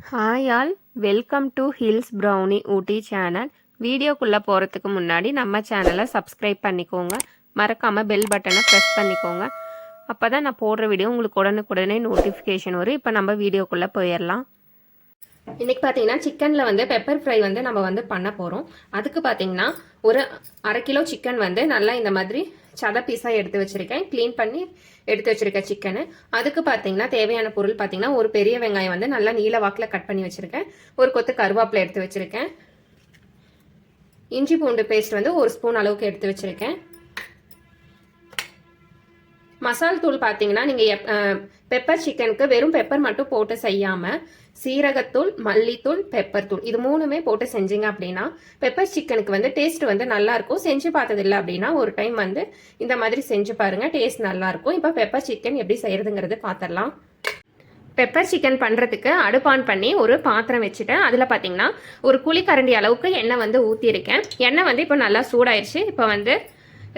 Hi all, welcome to hills brownie Ooty channel. வீடியோக்குள்ளே போகிறதுக்கு முன்னாடி நம்ம சேனலை சப்ஸ்கிரைப் பண்ணிக்கோங்க. மறக்காமல் பெல் பட்டனை ப்ரெஸ் பண்ணிக்கோங்க. அப்போ தான் நான் போடுற வீடியோ உங்களுக்கு உடனுக்குடனே நோட்டிஃபிகேஷன் வரும். இப்போ நம்ம வீடியோக்குள்ளே போயிடலாம். இன்றைக்கி பார்த்தீங்கன்னா சிக்கனில் வந்து பெப்பர் ஃப்ரை வந்து நம்ம வந்து பண்ண போகிறோம். அதுக்கு பார்த்தீங்கன்னா ஒரு 1/2 கிலோ சிக்கன் வந்து நல்லா இந்த மாதிரி சத பீஸாக எடுத்து வச்சுருக்கேன். க்ளீன் பண்ணி எடுத்து வச்சுருக்கேன் சிக்கனு. அதுக்கு பார்த்தீங்கன்னா தேவையான பொருள் பார்த்தீங்கன்னா ஒரு பெரிய வெங்காயம் வந்து நல்லா நீல வாக்கில் கட் பண்ணி வச்சுருக்கேன். ஒரு கொத்து கருவேப்பிலை எடுத்து வச்சுருக்கேன். இஞ்சி பூண்டு பேஸ்ட் வந்து 1 ஸ்பூன் அளவுக்கு எடுத்து வச்சுருக்கேன். மசால் தூள் பார்த்தீங்கன்னா நீங்கள் பெப்பர் சிக்கனுக்கு வெறும் பெப்பர் மட்டும் போட்டு செய்யாமல் சீரகத்தூள், மல்லித்தூள், பெப்பர் தூள் இது 3மே போட்டு செஞ்சீங்க அப்படின்னா பெப்பர் சிக்கனுக்கு வந்து டேஸ்ட் வந்து நல்லா இருக்கும். செஞ்சு பார்த்தது இல்லை அப்படின்னா ஒரு டைம் வந்து இந்த மாதிரி செஞ்சு பாருங்க, டேஸ்ட் நல்லா இருக்கும். இப்போ பெப்பர் சிக்கன் எப்படி செய்யறதுங்கிறது பார்த்துடலாம். பெப்பர் சிக்கன் பண்ணுறதுக்கு அடுப்பு ஆன் பண்ணி ஒரு பாத்திரம் வச்சுட்டேன். அதில் பார்த்தீங்கன்னா ஒரு குழிக்கரண்டி அளவுக்கு எண்ணெய் வந்து ஊற்றிருக்கேன். எண்ணெய் வந்து இப்போ நல்லா சூடாயிருச்சு. இப்போ வந்து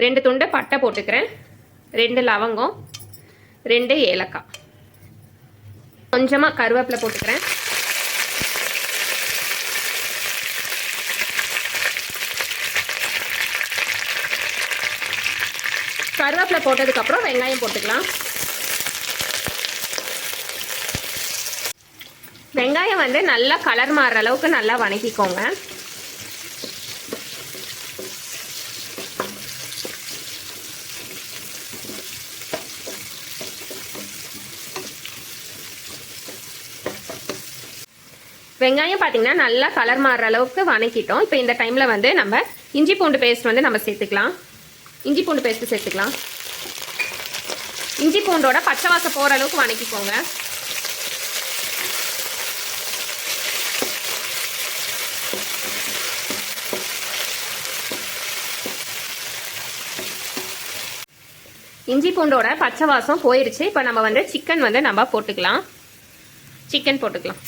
2 துண்டு பட்டை போட்டுக்கிறேன், 2 லவங்கம், 2 ஏலக்காய், கொஞ்சமாக கருவேப்பிலை போட்டுக்கிறேன். கருவேப்பிலை போட்டதுக்கப்புறம் வெங்காயம் போட்டுக்கலாம். வெங்காயம் வந்து நல்லா கலர் மாறுற அளவுக்கு நல்லா வணக்கிக்கோங்க. வெங்காயம் பார்த்தீங்கன்னா நல்லா கலர் மாறுற அளவுக்கு வணக்கிட்டோம். இப்போ இந்த டைமில் வந்து நம்ம இஞ்சி பூண்டு பேஸ்ட் வந்து நம்ம சேர்த்துக்கலாம். இஞ்சி பூண்டு பேஸ்ட்டு சேர்த்துக்கலாம். இஞ்சி பூண்டோட பச்சை வாசம் போகிற அளவுக்கு வணக்கிக்கோங்க. இஞ்சி பூண்டோட பச்சை வாசம் போயிடுச்சு. இப்போ நம்ம வந்து சிக்கன் வந்து நம்ம போட்டுக்கலாம். சிக்கன் போட்டுக்கலாம்.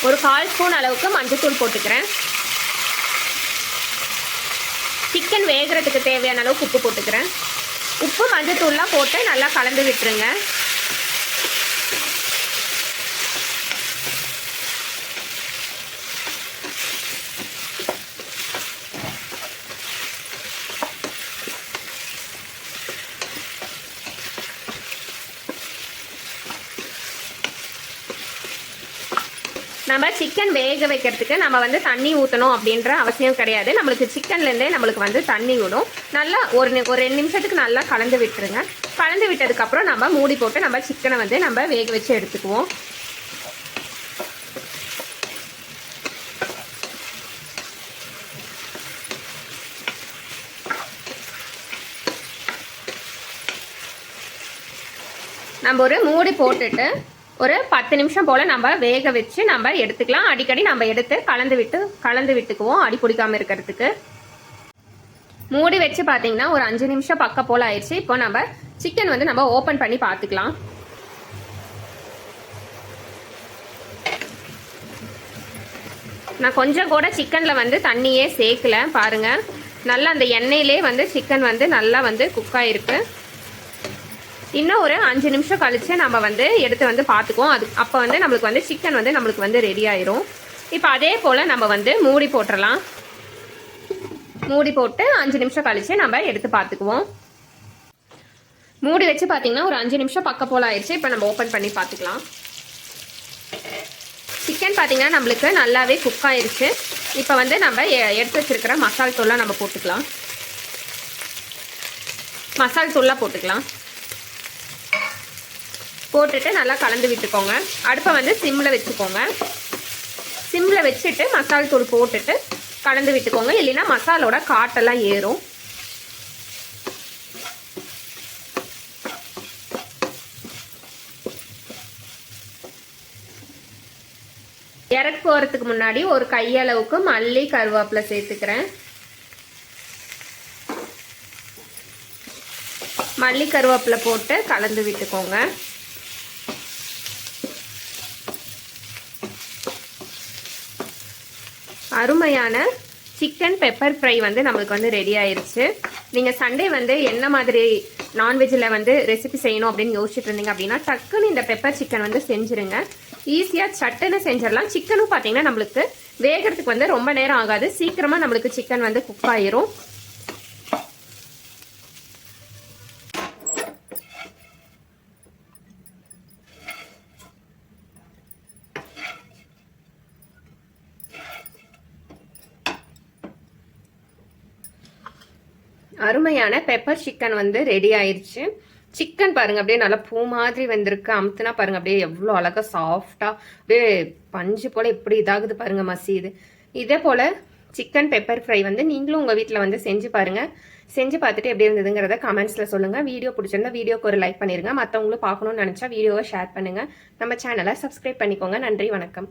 ஒரு 1/4 ஸ்பூன் அளவுக்கு மஞ்சள்தூள் போட்டுக்கிறேன். சிக்கன் வேகிறதுக்கு தேவையான அளவுக்கு உப்பு போட்டுக்கிறேன். உப்பு மஞ்சள்தூள்லாம் போட்டு நல்லா கலந்து விட்டுருங்க. நம்ம சிக்கன் வேக வைக்கிறதுக்கு நம்ம வந்து தண்ணி ஊற்றணும் அப்படின்ற அவசியம் கிடையாது. நம்மளுக்கு சிக்கன்லேருந்தே நம்மளுக்கு வந்து தண்ணி விடும். நல்லா ஒரு 2 நிமிஷத்துக்கு நல்லா கலந்து விட்டுருங்க. கலந்து விட்டதுக்கப்புறம் நம்ம மூடி போட்டு நம்ம சிக்கனை வந்து நம்ம வேக வச்சு எடுத்துக்குவோம். நம்ம ஒரு மூடி போட்டுட்டு ஒரு 10 நிமிஷம் போல் நம்ம வேக வச்சு நம்ம எடுத்துக்கலாம். அடிக்கடி நம்ம எடுத்து கலந்து விட்டுக்குவோம் அடி பிடிக்காமல் இருக்கிறதுக்கு. மூடி வச்சு பார்த்தீங்கன்னா ஒரு 5 நிமிஷம் பக்கம் போல் ஆயிடுச்சு. இப்போ நம்ம சிக்கன் வந்து நம்ம ஓப்பன் பண்ணி பார்த்துக்கலாம். நான் கொஞ்சம் கூட சிக்கனில் வந்து தண்ணியே சேர்க்கல பாருங்கள். நல்லா அந்த எண்ணெயிலே வந்து சிக்கன் வந்து நல்லா வந்து குக் ஆகிருக்கு. இன்னும் ஒரு 5 நிமிஷம் கழிச்சு நம்ம வந்து எடுத்து வந்து பார்த்துக்குவோம். அப்போ வந்து நம்மளுக்கு வந்து சிக்கன் வந்து நம்மளுக்கு வந்து ரெடி ஆயிரும். இப்போ அதே போல் நம்ம வந்து மூடி போட்டுடலாம். மூடி போட்டு 5 நிமிஷம் கழிச்சு நம்ம எடுத்து பார்த்துக்குவோம். மூடி வச்சு பார்த்தீங்கன்னா ஒரு 5 நிமிஷம் பக்கம் போல் ஆயிடுச்சு. இப்போ நம்ம ஓப்பன் பண்ணி பார்த்துக்கலாம். சிக்கன் பார்த்தீங்கன்னா நம்மளுக்கு நல்லாவே குக் ஆயிடுச்சு. இப்போ வந்து நம்ம எடுத்து வச்சிருக்கிற மசால் தூள்லாம் நம்ம போட்டுக்கலாம். மசால் தூள்லாம் போட்டுக்கலாம். போட்டுட்டு நல்லா கலந்து விட்டுக்கோங்க. அடுப்பை வந்து சிம்மில் வச்சுக்கோங்க. சிம்மில் வச்சுட்டு மசால் தூள் போட்டுட்டு கலந்து விட்டுக்கோங்க. இல்லைன்னா மசாலோட காட்டெல்லாம் ஏறும். இறக்கு போகிறதுக்கு முன்னாடி ஒரு கையளவுக்கு மல்லி கருவேப்பிலை சேர்த்துக்கிறேன். மல்லி கருவேப்பிலை போட்டு கலந்து விட்டுக்கோங்க. அருமையான சிக்கன் பெப்பர் ஃப்ரை வந்து நம்மளுக்கு வந்து ரெடி ஆயிடுச்சு. நீங்கள் சண்டே வந்து என்ன மாதிரி நான்வெஜ்ஜில் வந்து ரெசிபி செய்யணும் அப்படின்னு யோசிச்சுட்டு இருந்தீங்க அப்படின்னா டக்குன்னு இந்த பெப்பர் சிக்கன் வந்து செஞ்சுருங்க. ஈஸியாக சட்டுன்னு செஞ்சிடலாம். சிக்கனும் பார்த்தீங்கன்னா நம்மளுக்கு வேகிறதுக்கு வந்து ரொம்ப நேரம் ஆகாது. சீக்கிரமாக நம்மளுக்கு சிக்கன் வந்து குக் ஆயிரும். அருமையான பெப்பர் சிக்கன் வந்து ரெடி ஆயிடுச்சு. சிக்கன் பாருங்க அப்படியே நல்லா பூ மாதிரி வந்திருக்கு. அமுத்துனா பாருங்க அப்படியே எவ்வளோ அழகா சாஃப்டா அப்படியே பஞ்சு போல எப்படி இதாகுது பாருங்க மசியுது. இதே போல சிக்கன் பெப்பர் ஃப்ரை வந்து நீங்களும் உங்க வீட்டில் வந்து செஞ்சு பாருங்க. செஞ்சு பார்த்துட்டு எப்படி இருந்ததுங்கிறத கமெண்ட்ஸ்ல சொல்லுங்க. வீடியோ பிடிச்சிருந்தா வீடியோக்கு ஒரு லைக் பண்ணிருங்க. மற்றவங்களும் பார்க்கணும்னு நினைச்சா வீடியோவை ஷேர் பண்ணுங்க. நம்ம சேனலை சப்ஸ்கிரைப் பண்ணிக்கோங்க. நன்றி, வணக்கம்.